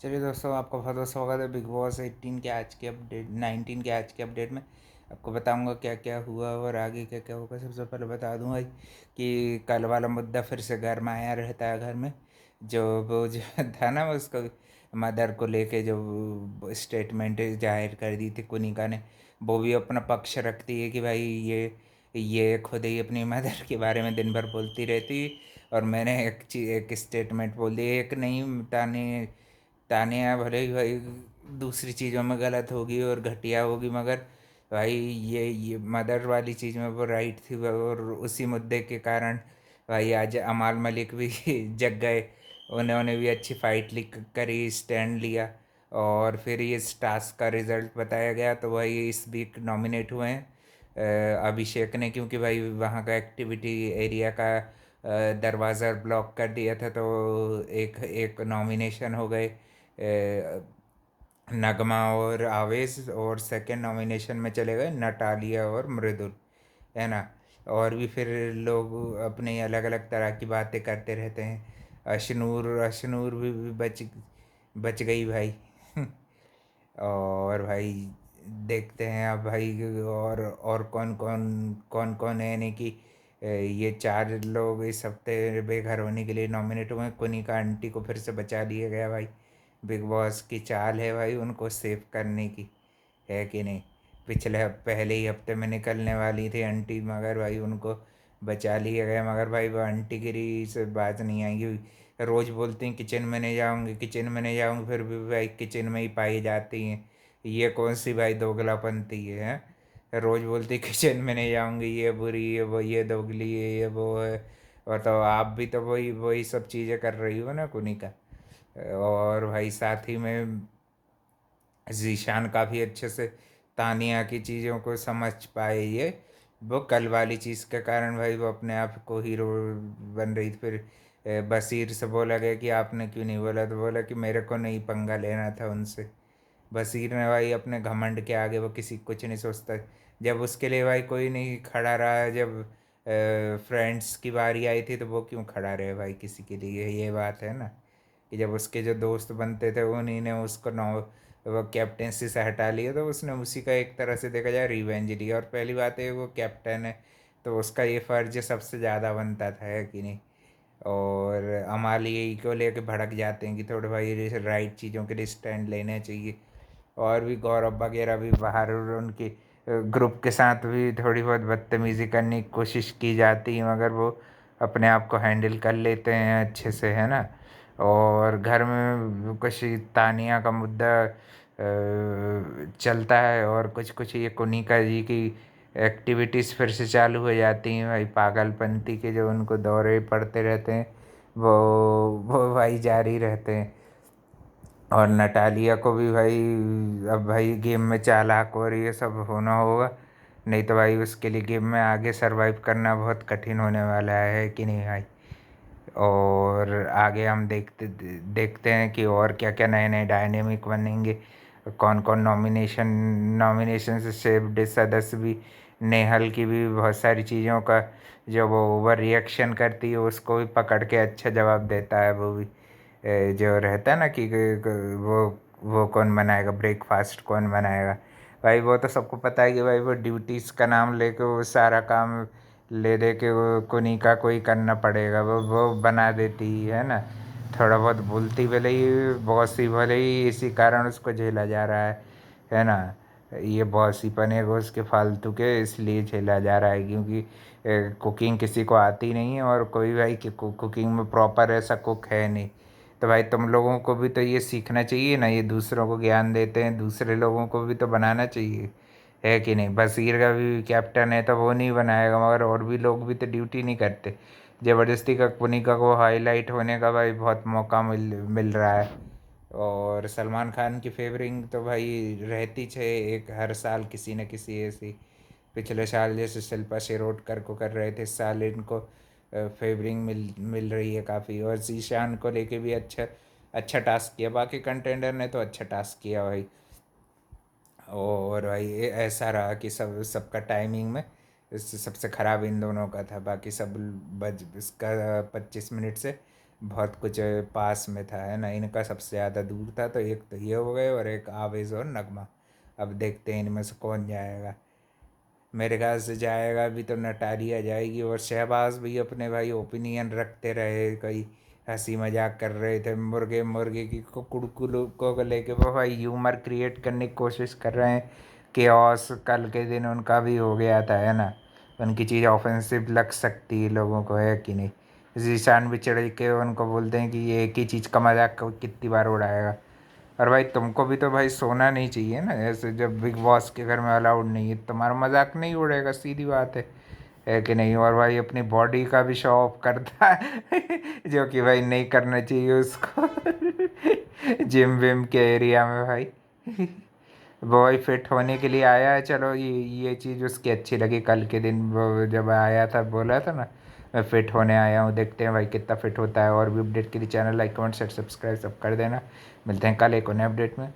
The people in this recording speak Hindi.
चलिए दोस्तों, आपका बहुत बहुत स्वागत है बिग बॉस 18 के आज के अपडेट 19 के आज के अपडेट में। आपको बताऊंगा क्या क्या हुआ और आगे क्या क्या होगा। सबसे पहले बता दूं भाई कि कल वाला मुद्दा फिर से गरमाया रहता है घर में। जो वो जो था ना, उसको मदर को लेके जो स्टेटमेंट जाहिर कर दी थी कुनिका ने, वो भी अपना पक्ष रखती है कि भाई ये खुद ही अपनी मदर के बारे में दिन भर बोलती रहती। और मैंने एक स्टेटमेंट बोल दी, एक नहीं, तानिया भले ही भाई दूसरी चीज़ों में गलत होगी और घटिया होगी, मगर भाई ये मदर वाली चीज़ में वो राइट थी। और उसी मुद्दे के कारण भाई आज अमाल मलिक भी जग गए। उन्होंने भी अच्छी फाइट लिख करी, स्टैंड लिया। और फिर ये इस टास्क का रिजल्ट बताया गया तो भाई इस वीक नॉमिनेट हुए हैं अभिषेक ने, क्योंकि भाई वहाँ का एक्टिविटी एरिया का दरवाज़ा ब्लॉक कर दिया था। तो एक एक नॉमिनेशन हो गए नगमा और आवेश, और सेकंड नॉमिनेशन में चले गए नटालिया और मृदुल, है ना। और भी फिर लोग अपने अलग अलग तरह की बातें करते रहते हैं। अशनूर अशनूर भी बच गई भाई। और भाई देखते हैं अब भाई, और कौन कौन है, यानी कि ये चार लोग इस हफ्ते बेघर होने के लिए नॉमिनेट हुए हैं। कुनिका आंटी को फिर से बचा लिया गया भाई। बिग बॉस की चाल है भाई उनको सेव करने की, है कि नहीं। पहले ही हफ्ते में निकलने वाली थी आंटी, मगर भाई उनको बचा लिया गया। मगर भाई वो आंटी गिरी से बात नहीं आएगी। रोज़ बोलती हैं किचन में नहीं जाऊँगी, किचन में नहीं जाऊँगी, फिर भी भाई किचन में ही पाई जाती हैं। ये कौन सी भाई दोगलापंती है, हैं? रोज़ बोलती किचन में नहीं जाऊँगी, ये बुरी है, वो ये दोगली है, ये वो है। बताओ, आप भी तो वही वही सब चीज़ें कर रही हो ना कुनिका। और भाई साथ ही में जीशान काफ़ी अच्छे से तानिया की चीज़ों को समझ पाए। ये वो कल वाली चीज़ के कारण भाई वो अपने आप को हीरो बन रही थी। फिर बसीर से बोला गया कि आपने क्यों नहीं बोला, तो बोला कि मेरे को नहीं पंगा लेना था उनसे। बसीर ने भाई अपने घमंड के आगे वो किसी कुछ नहीं सोचता। जब उसके लिए भाई कोई नहीं खड़ा रहा, जब फ्रेंड्स की बारी आई थी तो वो क्यों खड़ा रहे भाई किसी के लिए, ये बात है ना। कि जब उसके जो दोस्त बनते थे उन्हीं ने उसको नौ वो कैप्टेंसी से हटा लिया, तो उसने उसी का एक तरह से देखा जाए रिवेंज लिया। और पहली बात है वो कैप्टन है, तो उसका ये फ़र्ज सबसे ज़्यादा बनता था, है कि नहीं। और अमाली यही को लेके भड़क जाते हैं कि थोड़े भाई राइट चीज़ों के लिए स्टैंड लेने चाहिए। और भी गौरव वगैरह भी बाहर उनके ग्रुप के साथ भी थोड़ी बहुत बदतमीज़ी करने की कोशिश की जाती है, मगर वो अपने आप को हैंडल कर लेते हैं अच्छे से, है ना। और घर में कुछ तानिया का मुद्दा चलता है, और कुछ कुछ ये कुनिका जी की एक्टिविटीज़ फिर से चालू हो जाती हैं भाई। पागलपंती के जो उनको दौरे पड़ते रहते हैं, वो वो भाई जारी रहते हैं। और नटालिया को भी भाई अब भाई गेम में चालाक और ये सब होना होगा, नहीं तो भाई उसके लिए गेम में आगे सरवाइव करना बहुत कठिन होने वाला है कि नहीं भाई। और आगे हम देखते देखते हैं कि और क्या क्या नए नए डायनेमिक बनेंगे। कौन कौन नॉमिनेशन से सेव्ड सदस्य भी, नेहल की भी बहुत सारी चीज़ों का जो वो ओवर रिएक्शन करती है उसको भी पकड़ के अच्छा जवाब देता है वो भी। जो रहता है ना कि वो कौन बनाएगा ब्रेकफास्ट, कौन बनाएगा। भाई वो तो सबको पता है कि भाई वो ड्यूटीज़ का नाम लेके वो सारा काम ले दे के वो कुनिका को ही करना पड़ेगा, वो बना देती है ना। थोड़ा बहुत बोलती भले ही, बॉस ही भले ही, इसी कारण उसको झेला जा रहा है ना। ये बॉस ही बनेगा उसके फालतू के, इसलिए झेला जा रहा है क्योंकि कुकिंग किसी को आती नहीं है, और कोई भाई कुकिंग में प्रॉपर ऐसा कुक है नहीं। तो भाई तुम लोगों को भी तो ये सीखना चाहिए ना, ये दूसरों को ज्ञान देते हैं, दूसरे लोगों को भी तो बनाना चाहिए, है कि नहीं। बशीर का भी कैप्टन है तो वो नहीं बनाएगा, मगर और भी लोग भी तो ड्यूटी नहीं करते। ज़बरदस्ती का पुनिका को हाईलाइट होने का भाई बहुत मौका मिल मिल रहा है। और सलमान खान की फेवरिंग तो भाई रहती है एक हर साल किसी न किसी ऐसी। पिछले साल जैसे शिल्पा शिरोडकर को कर रहे थे, इस साल इनको फेवरिंग मिल मिल रही है काफ़ी। और जीशान को लेके भी अच्छा अच्छा टास्क किया, बाकी कंटेंडर ने तो अच्छा टास्क किया भाई। और भाई ये ऐसा रहा कि सबका टाइमिंग में सबसे ख़राब इन दोनों का था, बाकी सब बज इसका 25 मिनट से बहुत कुछ पास में था, है ना। इनका सबसे ज़्यादा दूर था, तो एक तो ये हो गए और एक आवेज़ और नगमा। अब देखते हैं इनमें से कौन जाएगा। मेरे ख्याल से जाएगा भी तो नटारिया जाएगी, और शहबाज भी अपने भाई ओपिनियन रखते रहे, कई हंसी मजाक कर रहे थे मुर्गे मुर्गे की कुड़कुल को लेके, वो भाई ह्यूमर क्रिएट करने की कोशिश कर रहे हैं। केओस कल के दिन उनका भी हो गया था, है ना। उनकी चीज़ ऑफेंसिव लग सकती है लोगों को, है कि नहीं। जीशान भी चढ़ के उनको बोलते हैं कि ये एक ही चीज़ का मजाक कितनी बार उड़ाएगा। और भाई तुमको भी तो भाई सोना नहीं चाहिए ना, ऐसे जब बिग बॉस के घर में अलाउड नहीं है तुम्हारा मजाक नहीं उड़ेगा, सीधी बात है कि नहीं। और भाई अपनी बॉडी का भी शो ऑफ करता है जो कि भाई नहीं करना चाहिए उसको जिम विम के एरिया में भाई वो भाई फिट होने के लिए आया है। चलो ये चीज़ उसकी अच्छी लगी, कल के दिन वो जब आया था बोला था ना मैं फिट होने आया हूँ, देखते हैं भाई कितना फिट होता है। और भी अपडेट के लिए channel like comment share subscribe सब कर देना। मिलते हैं कल एक और नए अपडेट में।